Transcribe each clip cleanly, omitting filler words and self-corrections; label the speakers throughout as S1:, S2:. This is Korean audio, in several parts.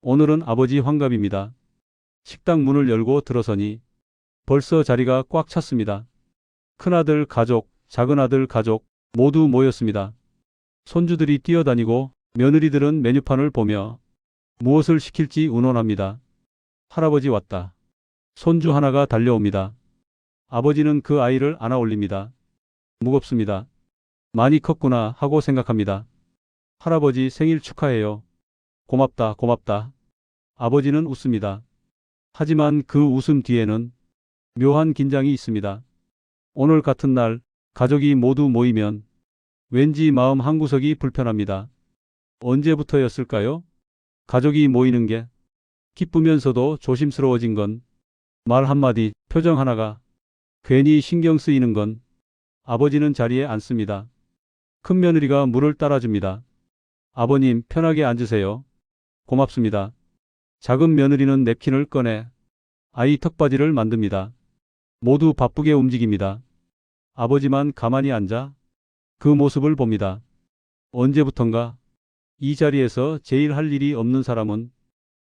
S1: 오늘은 아버지 환갑입니다. 식당 문을 열고 들어서니 벌써 자리가 꽉 찼습니다. 큰아들 가족, 작은아들 가족 모두 모였습니다. 손주들이 뛰어다니고 며느리들은 메뉴판을 보며 무엇을 시킬지 의논합니다. 할아버지 왔다. 손주 하나가 달려옵니다. 아버지는 그 아이를 안아 올립니다. 무겁습니다. 많이 컸구나 하고 생각합니다. 할아버지 생일 축하해요. 고맙다, 고맙다. 아버지는 웃습니다. 하지만 그 웃음 뒤에는 묘한 긴장이 있습니다. 오늘 같은 날 가족이 모두 모이면 왠지 마음 한구석이 불편합니다. 언제부터였을까요? 가족이 모이는 게 기쁘면서도 조심스러워진 건, 말 한마디, 표정 하나가 괜히 신경 쓰이는 건. 아버지는 자리에 앉습니다. 큰 며느리가 물을 따라줍니다. 아버님, 편하게 앉으세요. 고맙습니다. 작은 며느리는 냅킨을 꺼내 아이 턱받이를 만듭니다. 모두 바쁘게 움직입니다. 아버지만 가만히 앉아 그 모습을 봅니다. 언제부턴가 이 자리에서 제일 할 일이 없는 사람은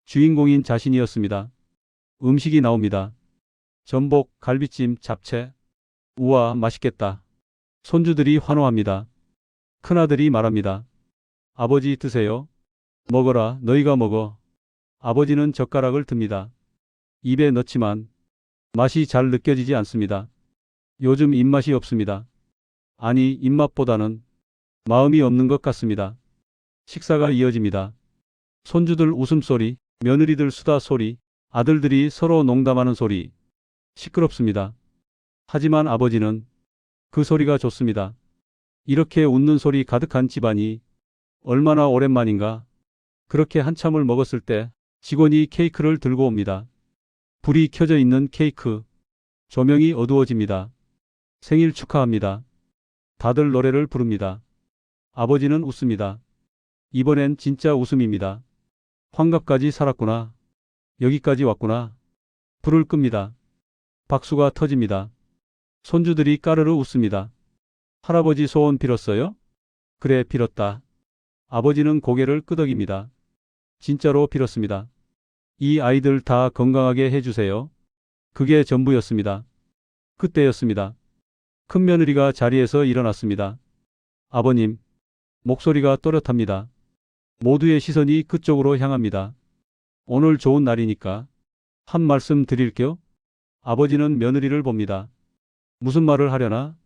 S1: 주인공인 자신이었습니다. 음식이 나옵니다. 전복, 갈비찜, 잡채. 우와, 맛있겠다. 손주들이 환호합니다. 큰아들이 말합니다. 아버지 드세요. 먹어라, 너희가 먹어. 아버지는 젓가락을 듭니다. 입에 넣지만 맛이 잘 느껴지지 않습니다. 요즘 입맛이 없습니다. 아니, 입맛보다는 마음이 없는 것 같습니다. 식사가 이어집니다. 손주들 웃음소리, 며느리들 수다 소리, 아들들이 서로 농담하는 소리. 시끄럽습니다. 하지만 아버지는 그 소리가 좋습니다. 이렇게 웃는 소리 가득한 집안이 얼마나 오랜만인가. 그렇게 한참을 먹었을 때 직원이 케이크를 들고 옵니다. 불이 켜져 있는 케이크. 조명이 어두워집니다. 생일 축하합니다. 다들 노래를 부릅니다. 아버지는 웃습니다. 이번엔 진짜 웃음입니다. 환갑까지 살았구나. 여기까지 왔구나. 불을 끕니다. 박수가 터집니다. 손주들이 까르르 웃습니다. 할아버지 소원 빌었어요? 그래, 빌었다. 아버지는 고개를 끄덕입니다. 진짜로 빌었습니다. 이 아이들 다 건강하게 해주세요. 그게 전부였습니다. 그때였습니다. 큰 며느리가 자리에서 일어났습니다. 아버님, 목소리가 또렷합니다. 모두의 시선이 그쪽으로 향합니다. 오늘 좋은 날이니까 한 말씀 드릴게요. 아버지는 며느리를 봅니다. 무슨 말을 하려나?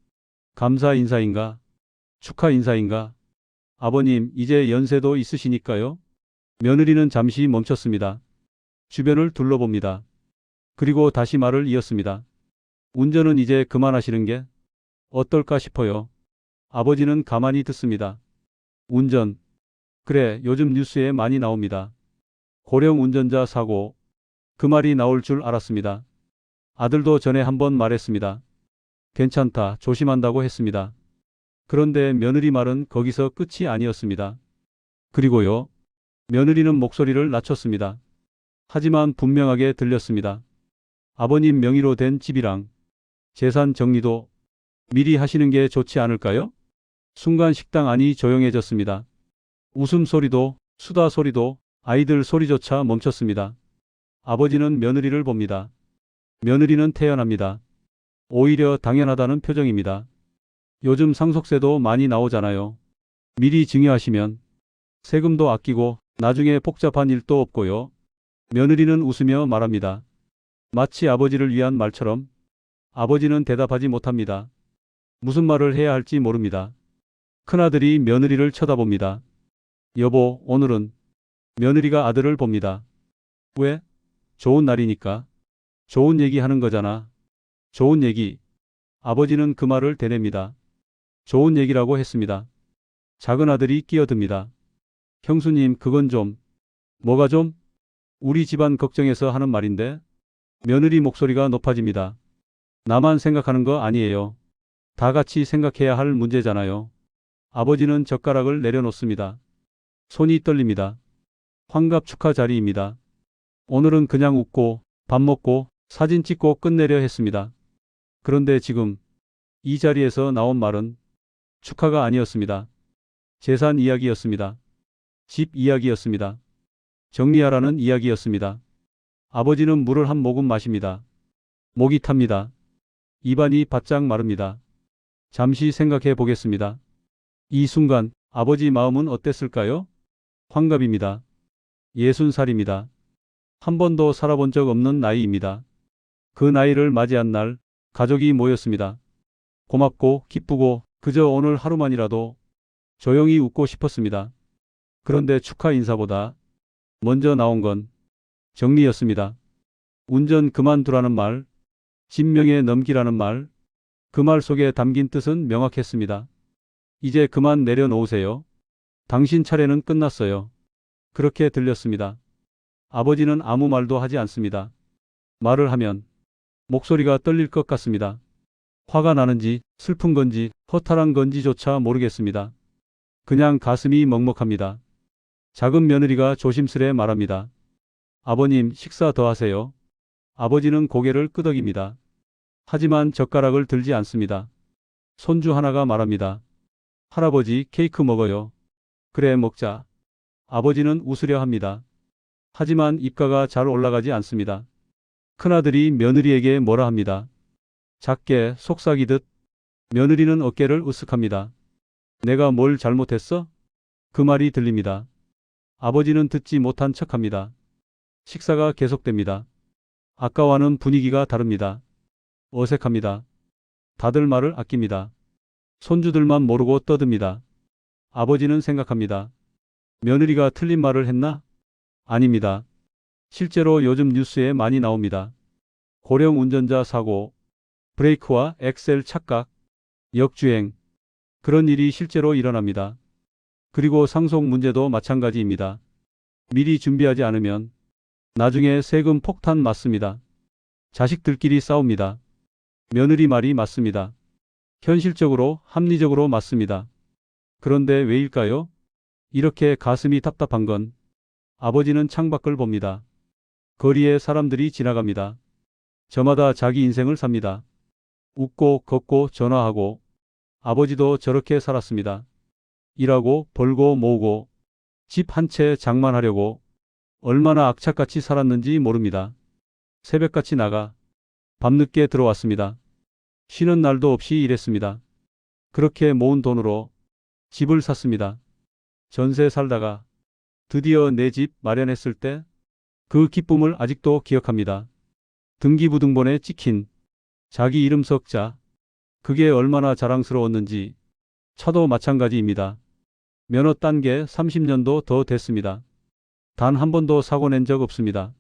S1: 감사 인사인가? 축하 인사인가? 아버님, 이제 연세도 있으시니까요. 며느리는 잠시 멈췄습니다. 주변을 둘러봅니다. 그리고 다시 말을 이었습니다. 운전은 이제 그만하시는 게 어떨까 싶어요. 아버지는 가만히 듣습니다. 운전. 그래, 요즘 뉴스에 많이 나옵니다. 고령 운전자 사고. 그 말이 나올 줄 알았습니다. 아들도 전에 한번 말했습니다. 괜찮다, 조심한다고 했습니다. 그런데 며느리 말은 거기서 끝이 아니었습니다. 그리고요. 며느리는 목소리를 낮췄습니다. 하지만 분명하게 들렸습니다. 아버님 명의로 된 집이랑 재산 정리도 미리 하시는 게 좋지 않을까요? 순간 식당 안이 조용해졌습니다. 웃음소리도, 수다 소리도, 아이들 소리조차 멈췄습니다. 아버지는 며느리를 봅니다. 며느리는 태연합니다. 오히려 당연하다는 표정입니다. 요즘 상속세도 많이 나오잖아요. 미리 증여하시면 세금도 아끼고 나중에 복잡한 일도 없고요. 며느리는 웃으며 말합니다. 마치 아버지를 위한 말처럼. 아버지는 대답하지 못합니다. 무슨 말을 해야 할지 모릅니다. 큰아들이 며느리를 쳐다봅니다. 여보, 오늘은. 며느리가 아들을 봅니다. 왜? 좋은 날이니까. 좋은 얘기 하는 거잖아. 좋은 얘기. 아버지는 그 말을 되뇌입니다. 좋은 얘기라고 했습니다. 작은 아들이 끼어듭니다. 형수님, 그건 좀. 뭐가 좀? 우리 집안 걱정해서 하는 말인데. 며느리 목소리가 높아집니다. 나만 생각하는 거 아니에요. 다 같이 생각해야 할 문제잖아요. 아버지는 젓가락을 내려놓습니다. 손이 떨립니다. 환갑 축하 자리입니다. 오늘은 그냥 웃고 밥 먹고 사진 찍고 끝내려 했습니다. 그런데 지금 이 자리에서 나온 말은 축하가 아니었습니다. 재산 이야기였습니다. 집 이야기였습니다. 정리하라는 이야기였습니다. 아버지는 물을 한 모금 마십니다. 목이 탑니다. 입안이 바짝 마릅니다. 잠시 생각해 보겠습니다. 이 순간 아버지 마음은 어땠을까요? 환갑입니다. 60살입니다. 한 번도 살아본 적 없는 나이입니다. 그 나이를 맞이한 날 가족이 모였습니다. 고맙고 기쁘고 그저 오늘 하루만이라도 조용히 웃고 싶었습니다. 그런데 축하 인사보다 먼저 나온 건 정리였습니다. 운전 그만두라는 말, 진명에 넘기라는 말, 그 말 속에 담긴 뜻은 명확했습니다. 이제 그만 내려놓으세요. 당신 차례는 끝났어요. 그렇게 들렸습니다. 아버지는 아무 말도 하지 않습니다. 말을 하면 목소리가 떨릴 것 같습니다. 화가 나는지 슬픈 건지 허탈한 건지조차 모르겠습니다. 그냥 가슴이 먹먹합니다. 작은 며느리가 조심스레 말합니다. 아버님, 식사 더 하세요. 아버지는 고개를 끄덕입니다. 하지만 젓가락을 들지 않습니다. 손주 하나가 말합니다. 할아버지, 케이크 먹어요. 그래, 먹자. 아버지는 웃으려 합니다. 하지만 입가가 잘 올라가지 않습니다. 큰아들이 며느리에게 뭐라 합니다. 작게 속삭이듯 며느리는 어깨를 으쓱합니다. 내가 뭘 잘못했어? 그 말이 들립니다. 아버지는 듣지 못한 척합니다. 식사가 계속됩니다. 아까와는 분위기가 다릅니다. 어색합니다. 다들 말을 아낍니다. 손주들만 모르고 떠듭니다. 아버지는 생각합니다. 며느리가 틀린 말을 했나? 아닙니다. 실제로 요즘 뉴스에 많이 나옵니다. 고령 운전자 사고, 브레이크와 엑셀 착각, 역주행. 그런 일이 실제로 일어납니다. 그리고 상속 문제도 마찬가지입니다. 미리 준비하지 않으면 나중에 세금 폭탄 맞습니다. 자식들끼리 싸웁니다. 며느리 말이 맞습니다. 현실적으로, 합리적으로 맞습니다. 그런데 왜일까요? 이렇게 가슴이 답답한 건 아버지는 창밖을 봅니다. 거리에 사람들이 지나갑니다. 저마다 자기 인생을 삽니다. 웃고 걷고 전화하고 아버지도 저렇게 살았습니다. 일하고 벌고 모으고 집 한 채 장만하려고 얼마나 악착같이 살았는지 모릅니다. 새벽같이 나가 밤늦게 들어왔습니다. 쉬는 날도 없이 일했습니다. 그렇게 모은 돈으로 집을 샀습니다. 전세 살다가 드디어 내 집 마련했을 때 그 기쁨을 아직도 기억합니다. 등기부등본에 찍힌 자기 이름 석자. 그게 얼마나 자랑스러웠는지. 차도 마찬가지입니다. 면허 딴 게 30년도 더 됐습니다. 단 한 번도 사고 낸 적 없습니다.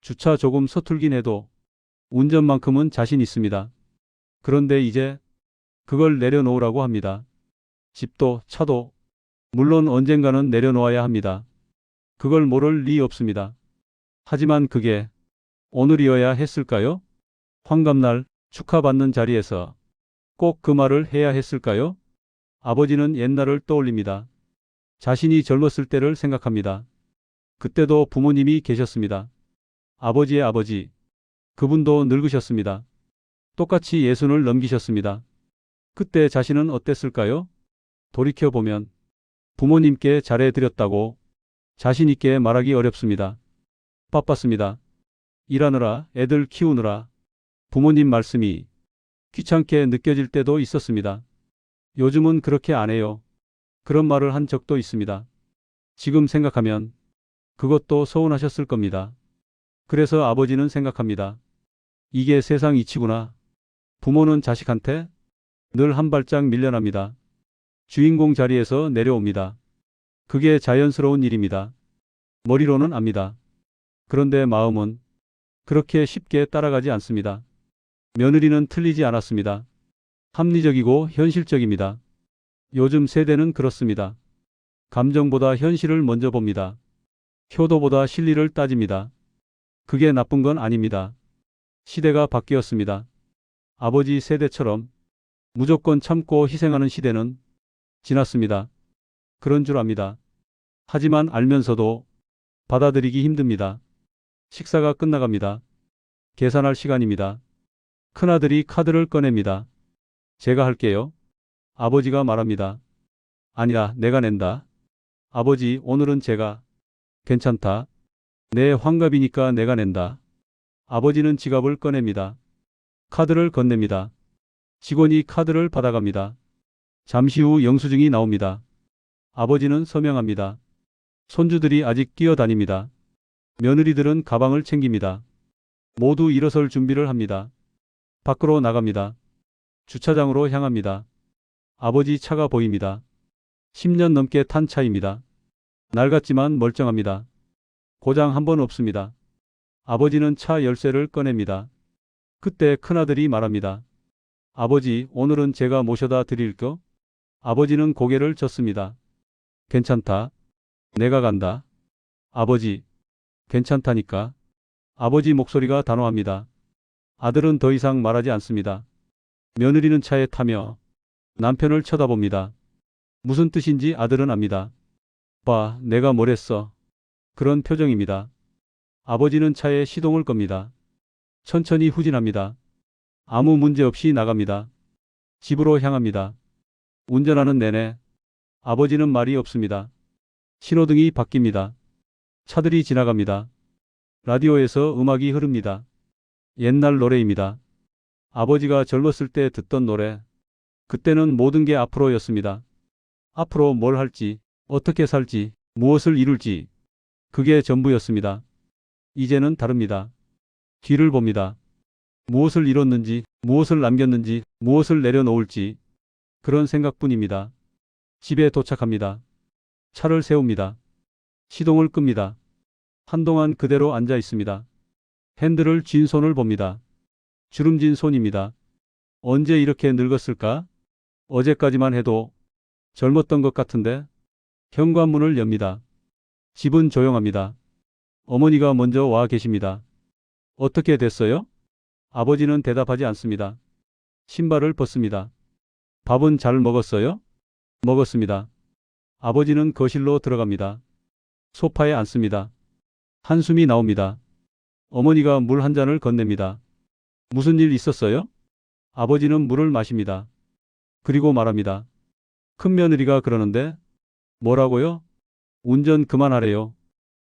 S1: 주차 조금 서툴긴 해도 운전만큼은 자신 있습니다. 그런데 이제 그걸 내려놓으라고 합니다. 집도 차도 물론 언젠가는 내려놓아야 합니다. 그걸 모를 리 없습니다. 하지만 그게 오늘이어야 했을까요? 환갑날 축하받는 자리에서 꼭 그 말을 해야 했을까요? 아버지는 옛날을 떠올립니다. 자신이 젊었을 때를 생각합니다. 그때도 부모님이 계셨습니다. 아버지의 아버지. 그분도 늙으셨습니다. 똑같이 60을 넘기셨습니다. 그때 자신은 어땠을까요? 돌이켜보면 부모님께 잘해드렸다고 자신 있게 말하기 어렵습니다. 바빴습니다. 일하느라, 애들 키우느라 부모님 말씀이 귀찮게 느껴질 때도 있었습니다. 요즘은 그렇게 안 해요. 그런 말을 한 적도 있습니다. 지금 생각하면 그것도 서운하셨을 겁니다. 그래서 아버지는 생각합니다. 이게 세상 이치구나. 부모는 자식한테 늘 한 발짝 밀려납니다. 주인공 자리에서 내려옵니다. 그게 자연스러운 일입니다. 머리로는 압니다. 그런데 마음은 그렇게 쉽게 따라가지 않습니다. 며느리는 틀리지 않았습니다. 합리적이고 현실적입니다. 요즘 세대는 그렇습니다. 감정보다 현실을 먼저 봅니다. 효도보다 실리를 따집니다. 그게 나쁜 건 아닙니다. 시대가 바뀌었습니다. 아버지 세대처럼 무조건 참고 희생하는 시대는 지났습니다. 그런 줄 압니다. 하지만 알면서도 받아들이기 힘듭니다. 식사가 끝나갑니다. 계산할 시간입니다. 큰아들이 카드를 꺼냅니다. 제가 할게요. 아버지가 말합니다. 아니야, 내가 낸다. 아버지, 오늘은 제가. 괜찮다. 내 환갑이니까 내가 낸다. 아버지는 지갑을 꺼냅니다. 카드를 건넵니다. 직원이 카드를 받아갑니다. 잠시 후 영수증이 나옵니다. 아버지는 서명합니다. 손주들이 아직 뛰어다닙니다. 며느리들은 가방을 챙깁니다. 모두 일어설 준비를 합니다. 밖으로 나갑니다. 주차장으로 향합니다. 아버지 차가 보입니다. 10년 넘게 탄 차입니다. 낡았지만 멀쩡합니다. 고장 한 번 없습니다. 아버지는 차 열쇠를 꺼냅니다. 그때 큰아들이 말합니다. 아버지, 오늘은 제가 모셔다 드릴까? 아버지는 고개를 젓습니다. 괜찮다. 내가 간다. 아버지, 괜찮다니까. 아버지 목소리가 단호합니다. 아들은 더 이상 말하지 않습니다. 며느리는 차에 타며 남편을 쳐다봅니다. 무슨 뜻인지 아들은 압니다. 봐, 내가 뭘 했어. 그런 표정입니다. 아버지는 차에 시동을 겁니다. 천천히 후진합니다. 아무 문제 없이 나갑니다. 집으로 향합니다. 운전하는 내내 아버지는 말이 없습니다. 신호등이 바뀝니다. 차들이 지나갑니다. 라디오에서 음악이 흐릅니다. 옛날 노래입니다. 아버지가 젊었을 때 듣던 노래. 그때는 모든 게 앞으로였습니다. 앞으로 뭘 할지, 어떻게 살지, 무엇을 이룰지. 그게 전부였습니다. 이제는 다릅니다. 뒤를 봅니다. 무엇을 이뤘는지, 무엇을 남겼는지, 무엇을 내려놓을지. 그런 생각뿐입니다. 집에 도착합니다. 차를 세웁니다. 시동을 끕니다. 한동안 그대로 앉아 있습니다. 핸들을 쥔 손을 봅니다. 주름진 손입니다. 언제 이렇게 늙었을까? 어제까지만 해도 젊었던 것 같은데. 현관문을 엽니다. 집은 조용합니다. 어머니가 먼저 와 계십니다. 어떻게 됐어요? 아버지는 대답하지 않습니다. 신발을 벗습니다. 밥은 잘 먹었어요? 먹었습니다. 아버지는 거실로 들어갑니다. 소파에 앉습니다. 한숨이 나옵니다. 어머니가 물 한 잔을 건넵니다. 무슨 일 있었어요? 아버지는 물을 마십니다. 그리고 말합니다. 큰며느리가 그러는데. 뭐라고요? 운전 그만하래요.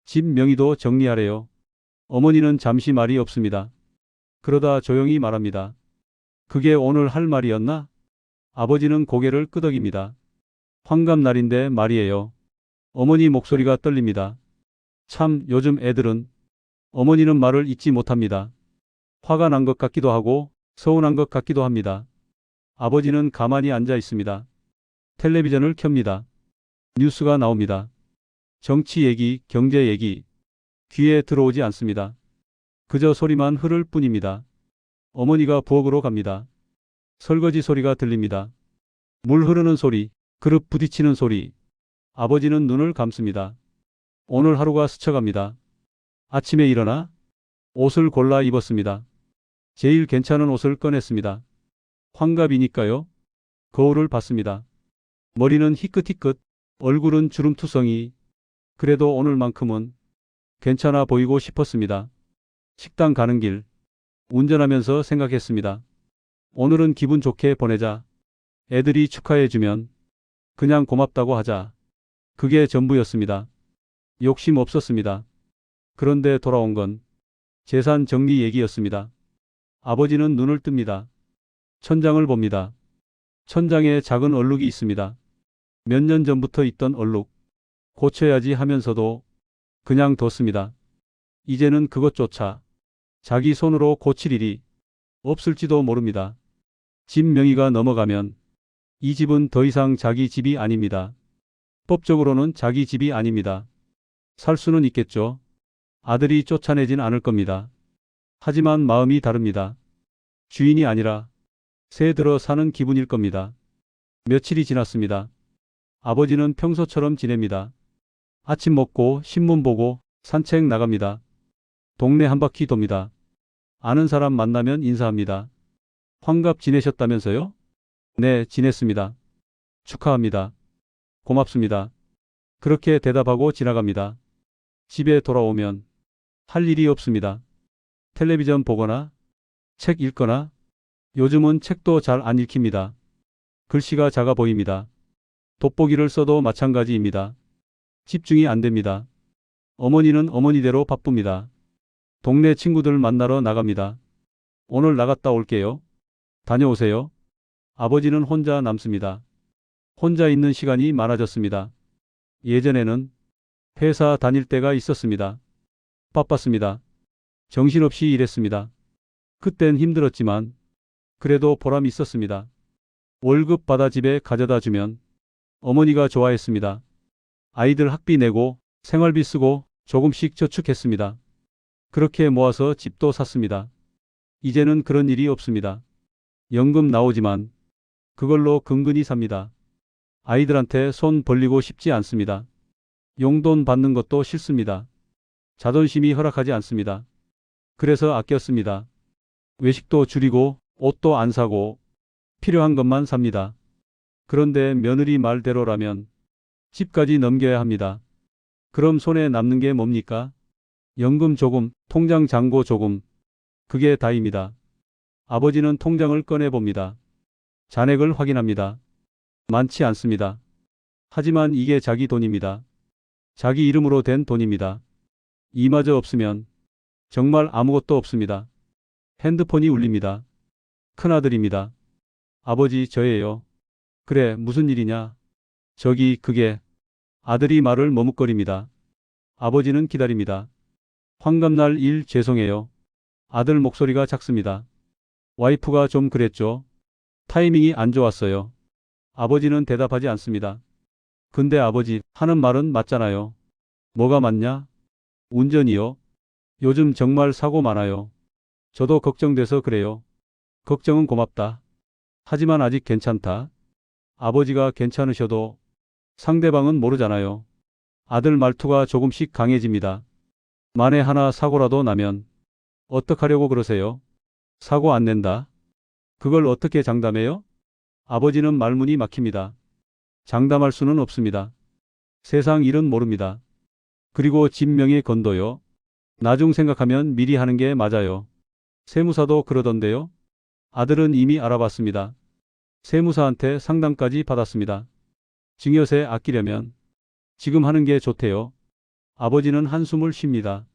S1: 집 명의도 정리하래요. 어머니는 잠시 말이 없습니다. 그러다 조용히 말합니다. 그게 오늘 할 말이었나? 아버지는 고개를 끄덕입니다. 환갑날인데 말이에요. 어머니 목소리가 떨립니다. 참, 요즘 애들은. 어머니는 말을 잇지 못합니다. 화가 난 것 같기도 하고 서운한 것 같기도 합니다. 아버지는 가만히 앉아 있습니다. 텔레비전을 켭니다. 뉴스가 나옵니다. 정치 얘기, 경제 얘기. 귀에 들어오지 않습니다. 그저 소리만 흐를 뿐입니다. 어머니가 부엌으로 갑니다. 설거지 소리가 들립니다. 물 흐르는 소리, 그릇 부딪히는 소리. 아버지는 눈을 감습니다. 오늘 하루가 스쳐갑니다. 아침에 일어나 옷을 골라 입었습니다. 제일 괜찮은 옷을 꺼냈습니다. 환갑이니까요. 거울을 봤습니다. 머리는 희끗희끗, 얼굴은 주름투성이. 그래도 오늘만큼은 괜찮아 보이고 싶었습니다. 식당 가는 길, 운전하면서 생각했습니다. 오늘은 기분 좋게 보내자. 애들이 축하해주면 그냥 고맙다고 하자. 그게 전부였습니다. 욕심 없었습니다. 그런데 돌아온 건 재산 정리 얘기였습니다. 아버지는 눈을 뜹니다. 천장을 봅니다. 천장에 작은 얼룩이 있습니다. 몇 년 전부터 있던 얼룩. 고쳐야지 하면서도 그냥 뒀습니다. 이제는 그것조차 자기 손으로 고칠 일이 없을지도 모릅니다. 집 명의가 넘어가면 이 집은 더 이상 자기 집이 아닙니다. 법적으로는 자기 집이 아닙니다. 살 수는 있겠죠. 아들이 쫓아내진 않을 겁니다. 하지만 마음이 다릅니다. 주인이 아니라 새 들어 사는 기분일 겁니다. 며칠이 지났습니다. 아버지는 평소처럼 지냅니다. 아침 먹고 신문 보고 산책 나갑니다. 동네 한 바퀴 돕니다. 아는 사람 만나면 인사합니다. 환갑 지내셨다면서요? 네, 지냈습니다. 축하합니다. 고맙습니다. 그렇게 대답하고 지나갑니다. 집에 돌아오면 할 일이 없습니다. 텔레비전 보거나 책 읽거나. 요즘은 책도 잘 안 읽힙니다. 글씨가 작아 보입니다. 돋보기를 써도 마찬가지입니다. 집중이 안 됩니다. 어머니는 어머니대로 바쁩니다. 동네 친구들 만나러 나갑니다. 오늘 나갔다 올게요. 다녀오세요. 아버지는 혼자 남습니다. 혼자 있는 시간이 많아졌습니다. 예전에는 회사 다닐 때가 있었습니다. 바빴습니다. 정신없이 일했습니다. 그땐 힘들었지만 그래도 보람이 있었습니다. 월급 받아 집에 가져다 주면 어머니가 좋아했습니다. 아이들 학비 내고 생활비 쓰고 조금씩 저축했습니다. 그렇게 모아서 집도 샀습니다. 이제는 그런 일이 없습니다. 연금 나오지만 그걸로 근근히 삽니다. 아이들한테 손 벌리고 싶지 않습니다. 용돈 받는 것도 싫습니다. 자존심이 허락하지 않습니다. 그래서 아꼈습니다. 외식도 줄이고 옷도 안 사고 필요한 것만 삽니다. 그런데 며느리 말대로라면 집까지 넘겨야 합니다. 그럼 손에 남는 게 뭡니까? 연금 조금, 통장 잔고 조금. 그게 다입니다. 아버지는 통장을 꺼내봅니다. 잔액을 확인합니다. 많지 않습니다. 하지만 이게 자기 돈입니다. 자기 이름으로 된 돈입니다. 이마저 없으면 정말 아무것도 없습니다. 핸드폰이 울립니다. 큰아들입니다. 아버지, 저예요. 그래, 무슨 일이냐? 저기, 그게. 아들이 말을 머뭇거립니다. 아버지는 기다립니다. 환갑날 일 죄송해요. 아들 목소리가 작습니다. 와이프가 좀 그랬죠. 타이밍이 안 좋았어요. 아버지는 대답하지 않습니다. 근데 아버지, 하는 말은 맞잖아요. 뭐가 맞냐? 운전이요. 요즘 정말 사고 많아요. 저도 걱정돼서 그래요. 걱정은 고맙다. 하지만 아직 괜찮다. 아버지가 괜찮으셔도 상대방은 모르잖아요. 아들 말투가 조금씩 강해집니다. 만에 하나 사고라도 나면 어떡하려고 그러세요? 사고 안 낸다. 그걸 어떻게 장담해요? 아버지는 말문이 막힙니다. 장담할 수는 없습니다. 세상 일은 모릅니다. 그리고 집 명의 건도요. 나중 생각하면 미리 하는 게 맞아요. 세무사도 그러던데요. 아들은 이미 알아봤습니다. 세무사한테 상담까지 받았습니다. 증여세 아끼려면 지금 하는 게 좋대요. 아버지는 한숨을 쉽니다.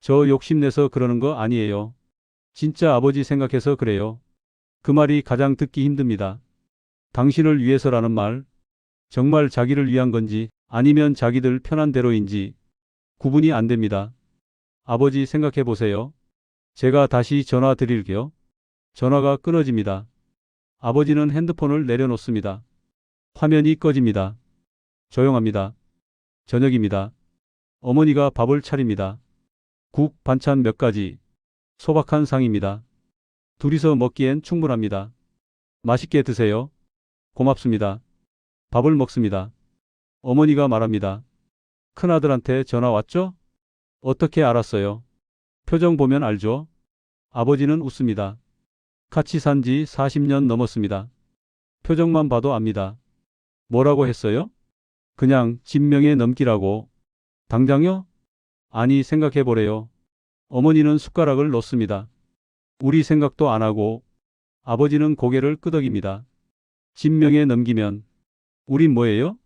S1: 저 욕심내서 그러는 거 아니에요. 진짜 아버지 생각해서 그래요. 그 말이 가장 듣기 힘듭니다. 당신을 위해서라는 말, 정말 자기를 위한 건지 아니면 자기들 편한 대로인지 구분이 안 됩니다. 아버지 생각해 보세요. 제가 다시 전화 드릴게요. 전화가 끊어집니다. 아버지는 핸드폰을 내려놓습니다. 화면이 꺼집니다. 조용합니다. 저녁입니다. 어머니가 밥을 차립니다. 국, 반찬 몇 가지, 소박한 상입니다. 둘이서 먹기엔 충분합니다. 맛있게 드세요. 고맙습니다. 밥을 먹습니다. 어머니가 말합니다. 큰아들한테 전화 왔죠? 어떻게 알았어요? 표정 보면 알죠? 아버지는 웃습니다. 같이 산 지 40년 넘었습니다. 표정만 봐도 압니다. 뭐라고 했어요? 그냥 집 명예 넘기라고. 당장요? 아니, 생각해 보래요. 어머니는 숟가락을 놓습니다. 우리 생각도 안 하고. 아버지는 고개를 끄덕입니다. 집 명예 넘기면 우린 뭐예요?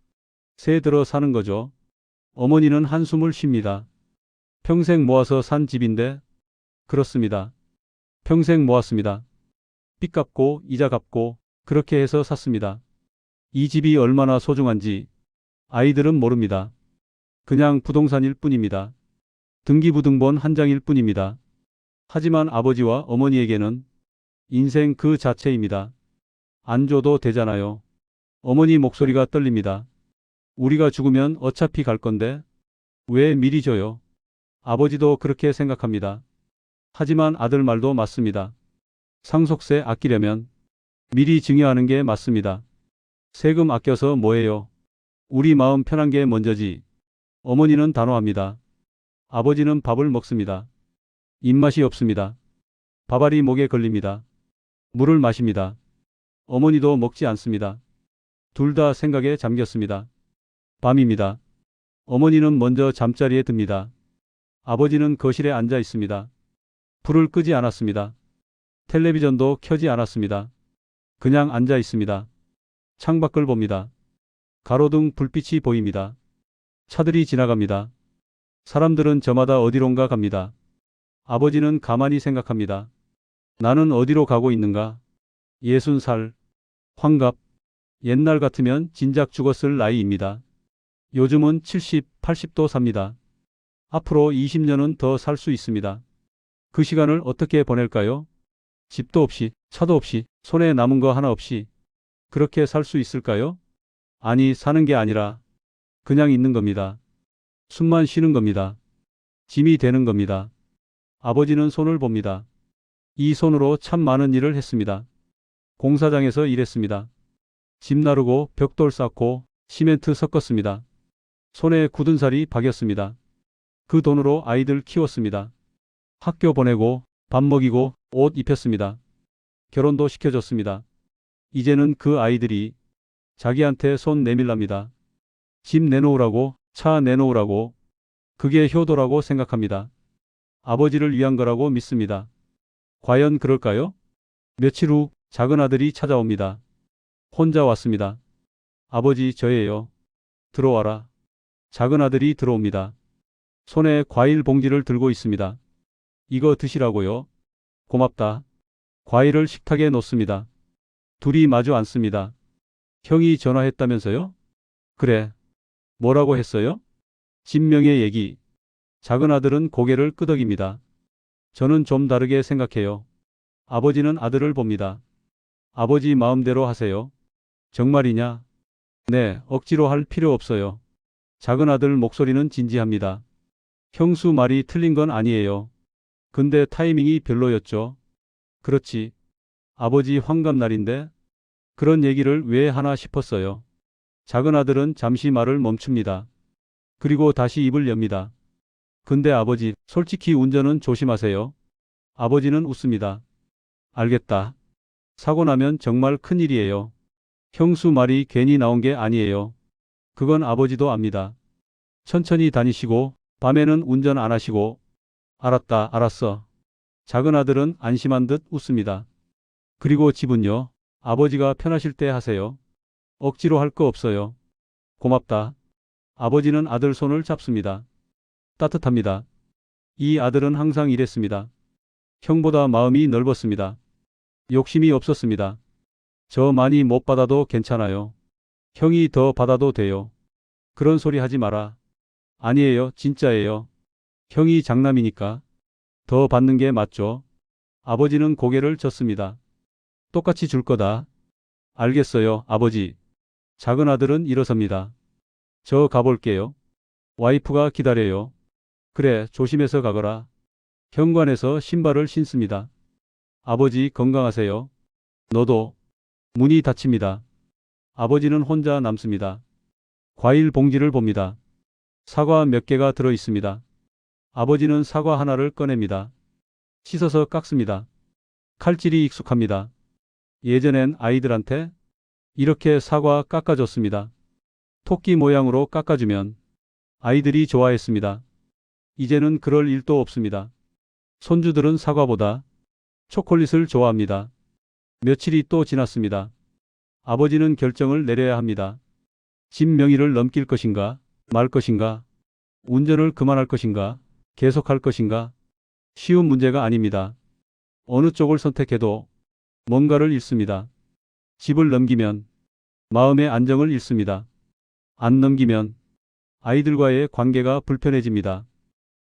S1: 새 들어 사는 거죠. 어머니는 한숨을 쉽니다. 평생 모아서 산 집인데. 그렇습니다. 평생 모았습니다. 빚 갚고 이자 갚고 그렇게 해서 샀습니다. 이 집이 얼마나 소중한지 아이들은 모릅니다. 그냥 부동산일 뿐입니다. 등기부등본 한 장일 뿐입니다. 하지만 아버지와 어머니에게는 인생 그 자체입니다. 안 줘도 되잖아요. 어머니 목소리가 떨립니다. 우리가 죽으면 어차피 갈 건데 왜 미리 줘요? 아버지도 그렇게 생각합니다. 하지만 아들 말도 맞습니다. 상속세 아끼려면 미리 증여하는 게 맞습니다. 세금 아껴서 뭐해요? 우리 마음 편한 게 먼저지. 어머니는 단호합니다. 아버지는 밥을 먹습니다. 입맛이 없습니다. 밥알이 목에 걸립니다. 물을 마십니다. 어머니도 먹지 않습니다. 둘 다 생각에 잠겼습니다. 밤입니다. 어머니는 먼저 잠자리에 듭니다. 아버지는 거실에 앉아 있습니다. 불을 끄지 않았습니다. 텔레비전도 켜지 않았습니다. 그냥 앉아 있습니다. 창밖을 봅니다. 가로등 불빛이 보입니다. 차들이 지나갑니다. 사람들은 저마다 어디론가 갑니다. 아버지는 가만히 생각합니다. 나는 어디로 가고 있는가? 60살. 환갑. 옛날 같으면 진작 죽었을 나이입니다. 요즘은 70, 80도 삽니다. 앞으로 20년은 더 살 수 있습니다. 그 시간을 어떻게 보낼까요? 집도 없이, 차도 없이, 손에 남은 거 하나 없이 그렇게 살 수 있을까요? 아니, 사는 게 아니라 그냥 있는 겁니다. 숨만 쉬는 겁니다. 짐이 되는 겁니다. 아버지는 손을 봅니다. 이 손으로 참 많은 일을 했습니다. 공사장에서 일했습니다. 집 나르고 벽돌 쌓고 시멘트 섞었습니다. 손에 굳은 살이 박였습니다. 그 돈으로 아이들 키웠습니다. 학교 보내고 밥 먹이고 옷 입혔습니다. 결혼도 시켜줬습니다. 이제는 그 아이들이 자기한테 손 내밀랍니다. 집 내놓으라고, 차 내놓으라고. 그게 효도라고 생각합니다. 아버지를 위한 거라고 믿습니다. 과연 그럴까요? 며칠 후 작은 아들이 찾아옵니다. 혼자 왔습니다. 아버지, 저예요. 들어와라. 작은 아들이 들어옵니다. 손에 과일 봉지를 들고 있습니다. 이거 드시라고요. 고맙다. 과일을 식탁에 놓습니다. 둘이 마주 앉습니다. 형이 전화했다면서요? 그래. 뭐라고 했어요? 진명의 얘기. 작은 아들은 고개를 끄덕입니다. 저는 좀 다르게 생각해요. 아버지는 아들을 봅니다. 아버지 마음대로 하세요. 정말이냐? 네, 억지로 할 필요 없어요. 작은 아들 목소리는 진지합니다. 형수 말이 틀린 건 아니에요. 근데 타이밍이 별로였죠. 그렇지. 아버지 환갑날인데 그런 얘기를 왜 하나 싶었어요. 작은 아들은 잠시 말을 멈춥니다. 그리고 다시 입을 엽니다. 근데 아버지, 솔직히 운전은 조심하세요. 아버지는 웃습니다. 알겠다. 사고 나면 정말 큰일이에요. 형수 말이 괜히 나온 게 아니에요. 그건 아버지도 압니다. 천천히 다니시고 밤에는 운전 안 하시고. 알았다, 알았어. 작은 아들은 안심한 듯 웃습니다. 그리고 집은요? 아버지가 편하실 때 하세요. 억지로 할 거 없어요. 고맙다. 아버지는 아들 손을 잡습니다. 따뜻합니다. 이 아들은 항상 이랬습니다. 형보다 마음이 넓었습니다. 욕심이 없었습니다. 저 많이 못 받아도 괜찮아요. 형이 더 받아도 돼요. 그런 소리 하지 마라. 아니에요, 진짜예요. 형이 장남이니까 더 받는 게 맞죠. 아버지는 고개를 젓습니다. 똑같이 줄 거다. 알겠어요, 아버지. 작은 아들은 일어섭니다. 저 가볼게요. 와이프가 기다려요. 그래, 조심해서 가거라. 현관에서 신발을 신습니다. 아버지 건강하세요. 너도. 문이 닫힙니다. 아버지는 혼자 남습니다. 과일 봉지를 봅니다. 사과 몇 개가 들어 있습니다. 아버지는 사과 하나를 꺼냅니다. 씻어서 깎습니다. 칼질이 익숙합니다. 예전엔 아이들한테 이렇게 사과 깎아줬습니다. 토끼 모양으로 깎아주면 아이들이 좋아했습니다. 이제는 그럴 일도 없습니다. 손주들은 사과보다 초콜릿을 좋아합니다. 며칠이 또 지났습니다. 아버지는 결정을 내려야 합니다. 집 명의를 넘길 것인가, 말 것인가, 운전을 그만할 것인가, 계속할 것인가. 쉬운 문제가 아닙니다. 어느 쪽을 선택해도 뭔가를 잃습니다. 집을 넘기면 마음의 안정을 잃습니다. 안 넘기면 아이들과의 관계가 불편해집니다.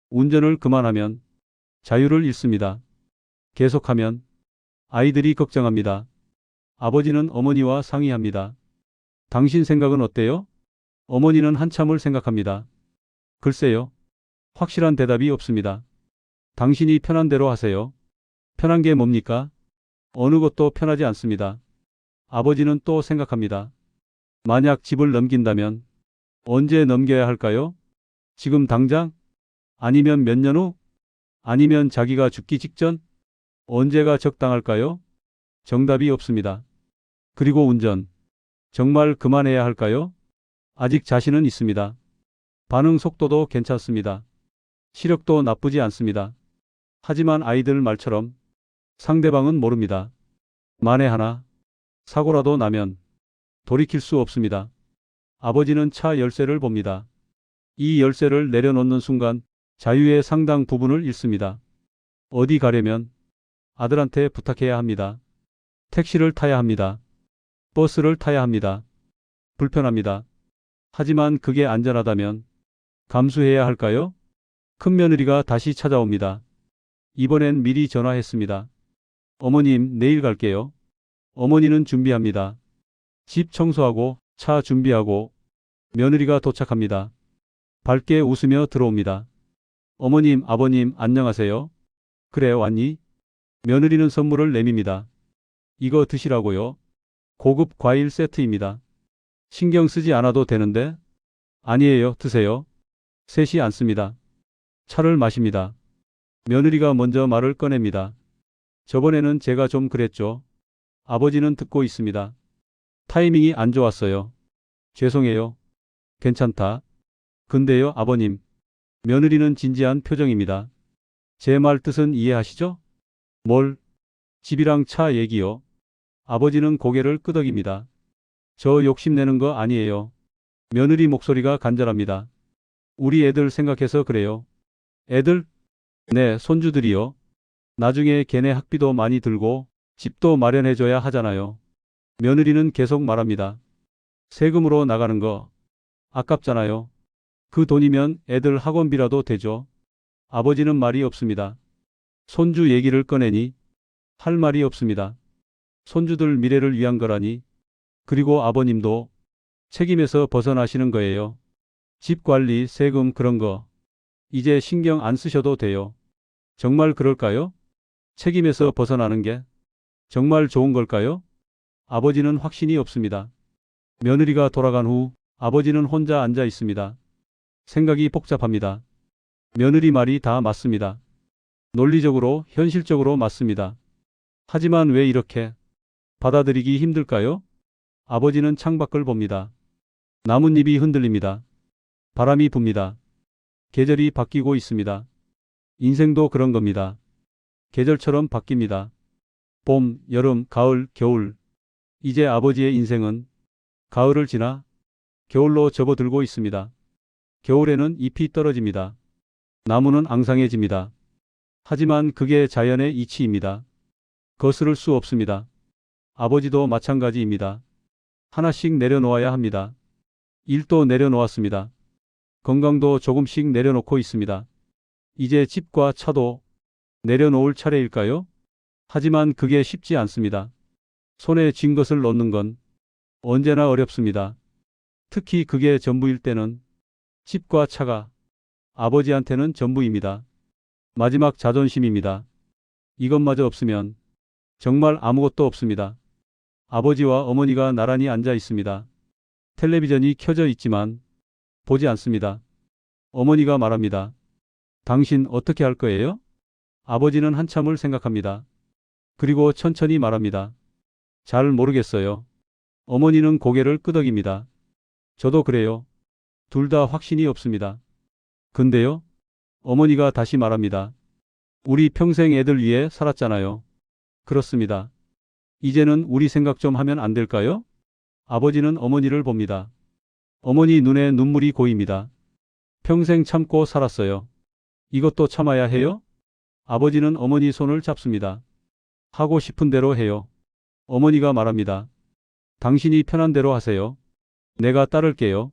S1: 운전을 그만하면 자유를 잃습니다. 계속하면 아이들이 걱정합니다. 아버지는 어머니와 상의합니다. 당신 생각은 어때요? 어머니는 한참을 생각합니다. 글쎄요. 확실한 대답이 없습니다. 당신이 편한 대로 하세요. 편한 게 뭡니까? 어느 것도 편하지 않습니다. 아버지는 또 생각합니다. 만약 집을 넘긴다면 언제 넘겨야 할까요? 지금 당장? 아니면 몇 년 후? 아니면 자기가 죽기 직전? 언제가 적당할까요? 정답이 없습니다. 그리고 운전. 정말 그만해야 할까요? 아직 자신은 있습니다. 반응 속도도 괜찮습니다. 시력도 나쁘지 않습니다. 하지만 아이들 말처럼 상대방은 모릅니다. 만에 하나 사고라도 나면 돌이킬 수 없습니다. 아버지는 차 열쇠를 봅니다. 이 열쇠를 내려놓는 순간 자유의 상당 부분을 잃습니다. 어디 가려면 아들한테 부탁해야 합니다. 택시를 타야 합니다. 버스를 타야 합니다. 불편합니다. 하지만 그게 안전하다면 감수해야 할까요? 큰며느리가 다시 찾아옵니다. 이번엔 미리 전화했습니다. 어머님, 내일 갈게요. 어머니는 준비합니다. 집 청소하고 차 준비하고 며느리가 도착합니다. 밝게 웃으며 들어옵니다. 어머님, 아버님, 안녕하세요. 그래, 왔니? 며느리는 선물을 내밉니다. 이거 드시라고요. 고급 과일 세트입니다. 신경 쓰지 않아도 되는데? 아니에요, 드세요. 셋이 앉습니다. 차를 마십니다. 며느리가 먼저 말을 꺼냅니다. 저번에는 제가 좀 그랬죠. 아버지는 듣고 있습니다. 타이밍이 안 좋았어요. 죄송해요. 괜찮다. 근데요, 아버님. 며느리는 진지한 표정입니다. 제 말 뜻은 이해하시죠? 뭘? 집이랑 차 얘기요. 아버지는 고개를 끄덕입니다. 저 욕심내는 거 아니에요. 며느리 목소리가 간절합니다. 우리 애들 생각해서 그래요. 애들? 네, 손주들이요. 나중에 걔네 학비도 많이 들고 집도 마련해줘야 하잖아요. 며느리는 계속 말합니다. 세금으로 나가는 거 아깝잖아요. 그 돈이면 애들 학원비라도 되죠. 아버지는 말이 없습니다. 손주 얘기를 꺼내니 할 말이 없습니다. 손주들 미래를 위한 거라니. 그리고 아버님도 책임에서 벗어나시는 거예요. 집 관리, 세금 그런 거 이제 신경 안 쓰셔도 돼요. 정말 그럴까요? 책임에서 벗어나는 게 정말 좋은 걸까요? 아버지는 확신이 없습니다. 며느리가 돌아간 후 아버지는 혼자 앉아 있습니다. 생각이 복잡합니다. 며느리 말이 다 맞습니다. 논리적으로, 현실적으로 맞습니다. 하지만 왜 이렇게 받아들이기 힘들까요? 아버지는 창밖을 봅니다. 나뭇잎이 흔들립니다. 바람이 붑니다. 계절이 바뀌고 있습니다. 인생도 그런 겁니다. 계절처럼 바뀝니다. 봄, 여름, 가을, 겨울. 이제 아버지의 인생은 가을을 지나 겨울로 접어들고 있습니다. 겨울에는 잎이 떨어집니다. 나무는 앙상해집니다. 하지만 그게 자연의 이치입니다. 거스를 수 없습니다. 아버지도 마찬가지입니다. 하나씩 내려놓아야 합니다. 일도 내려놓았습니다. 건강도 조금씩 내려놓고 있습니다. 이제 집과 차도 내려놓을 차례일까요? 하지만 그게 쉽지 않습니다. 손에 쥔 것을 놓는 건 언제나 어렵습니다. 특히 그게 전부일 때는 집과 차가 아버지한테는 전부입니다. 마지막 자존심입니다. 이것마저 없으면 정말 아무것도 없습니다. 아버지와 어머니가 나란히 앉아 있습니다. 텔레비전이 켜져 있지만 보지 않습니다. 어머니가 말합니다. 당신 어떻게 할 거예요? 아버지는 한참을 생각합니다. 그리고 천천히 말합니다. 잘 모르겠어요. 어머니는 고개를 끄덕입니다. 저도 그래요. 둘 다 확신이 없습니다. 근데요? 어머니가 다시 말합니다. 우리 평생 애들 위해 살았잖아요. 그렇습니다. 이제는 우리 생각 좀 하면 안 될까요? 아버지는 어머니를 봅니다. 어머니 눈에 눈물이 고입니다. 평생 참고 살았어요. 이것도 참아야 해요? 아버지는 어머니 손을 잡습니다. 하고 싶은 대로 해요. 어머니가 말합니다. 당신이 편한 대로 하세요. 내가 따를게요.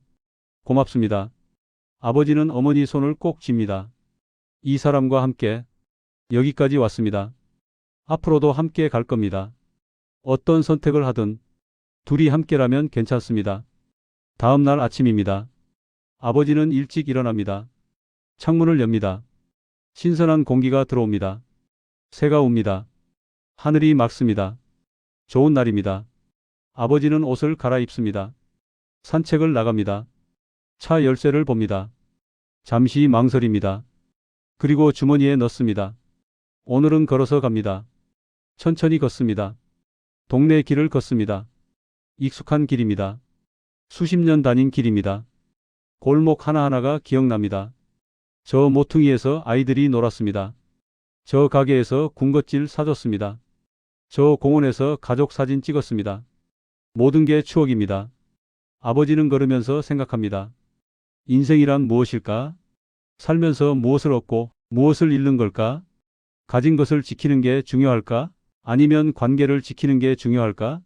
S1: 고맙습니다. 아버지는 어머니 손을 꼭 쥡니다. 이 사람과 함께 여기까지 왔습니다. 앞으로도 함께 갈 겁니다. 어떤 선택을 하든 둘이 함께라면 괜찮습니다. 다음 날 아침입니다. 아버지는 일찍 일어납니다. 창문을 엽니다. 신선한 공기가 들어옵니다. 새가 웁니다. 하늘이 맑습니다. 좋은 날입니다. 아버지는 옷을 갈아입습니다. 산책을 나갑니다. 차 열쇠를 봅니다. 잠시 망설입니다. 그리고 주머니에 넣습니다. 오늘은 걸어서 갑니다. 천천히 걷습니다. 동네 길을 걷습니다. 익숙한 길입니다. 수십 년 다닌 길입니다. 골목 하나하나가 기억납니다. 저 모퉁이에서 아이들이 놀았습니다. 저 가게에서 군것질 사줬습니다. 저 공원에서 가족 사진 찍었습니다. 모든 게 추억입니다. 아버지는 걸으면서 생각합니다. 인생이란 무엇일까? 살면서 무엇을 얻고 무엇을 잃는 걸까? 가진 것을 지키는 게 중요할까? 아니면 관계를 지키는 게 중요할까?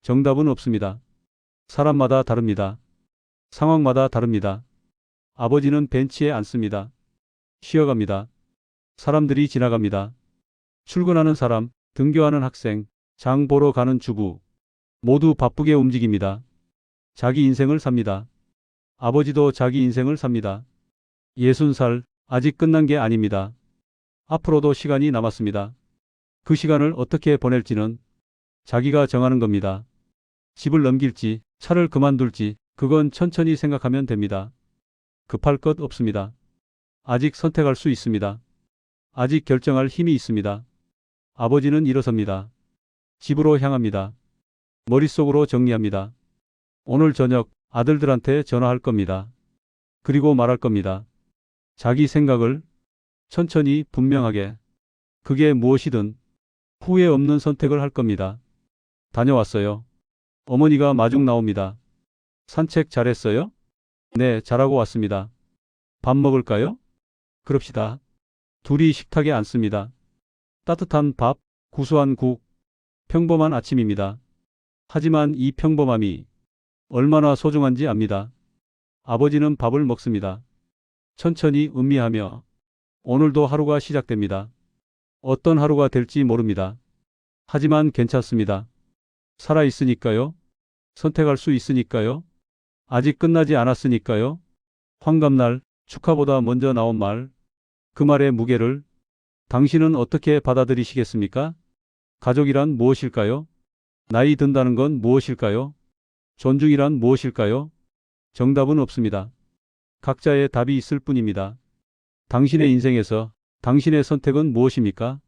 S1: 정답은 없습니다. 사람마다 다릅니다. 상황마다 다릅니다. 아버지는 벤치에 앉습니다. 쉬어갑니다. 사람들이 지나갑니다. 출근하는 사람, 등교하는 학생, 장 보러 가는 주부. 모두 바쁘게 움직입니다. 자기 인생을 삽니다. 아버지도 자기 인생을 삽니다. 60살, 아직 끝난 게 아닙니다. 앞으로도 시간이 남았습니다. 그 시간을 어떻게 보낼지는 자기가 정하는 겁니다. 집을 넘길지, 차를 그만둘지, 그건 천천히 생각하면 됩니다. 급할 것 없습니다. 아직 선택할 수 있습니다. 아직 결정할 힘이 있습니다. 아버지는 일어섭니다. 집으로 향합니다. 머릿속으로 정리합니다. 오늘 저녁 아들들한테 전화할 겁니다. 그리고 말할 겁니다. 자기 생각을 천천히 분명하게. 그게 무엇이든 후회 없는 선택을 할 겁니다. 다녀왔어요. 어머니가 마중 나옵니다. 산책 잘했어요? 네, 잘하고 왔습니다. 밥 먹을까요? 그럽시다. 둘이 식탁에 앉습니다. 따뜻한 밥, 구수한 국, 평범한 아침입니다. 하지만 이 평범함이 얼마나 소중한지 압니다. 아버지는 밥을 먹습니다. 천천히 음미하며 오늘도 하루가 시작됩니다. 어떤 하루가 될지 모릅니다. 하지만 괜찮습니다. 살아있으니까요. 선택할 수 있으니까요. 아직 끝나지 않았으니까요. 환갑날 축하보다 먼저 나온 말, 그 말의 무게를 당신은 어떻게 받아들이시겠습니까? 가족이란 무엇일까요? 나이 든다는 건 무엇일까요? 존중이란 무엇일까요? 정답은 없습니다. 각자의 답이 있을 뿐입니다. 당신의 인생에서 당신의 선택은 무엇입니까?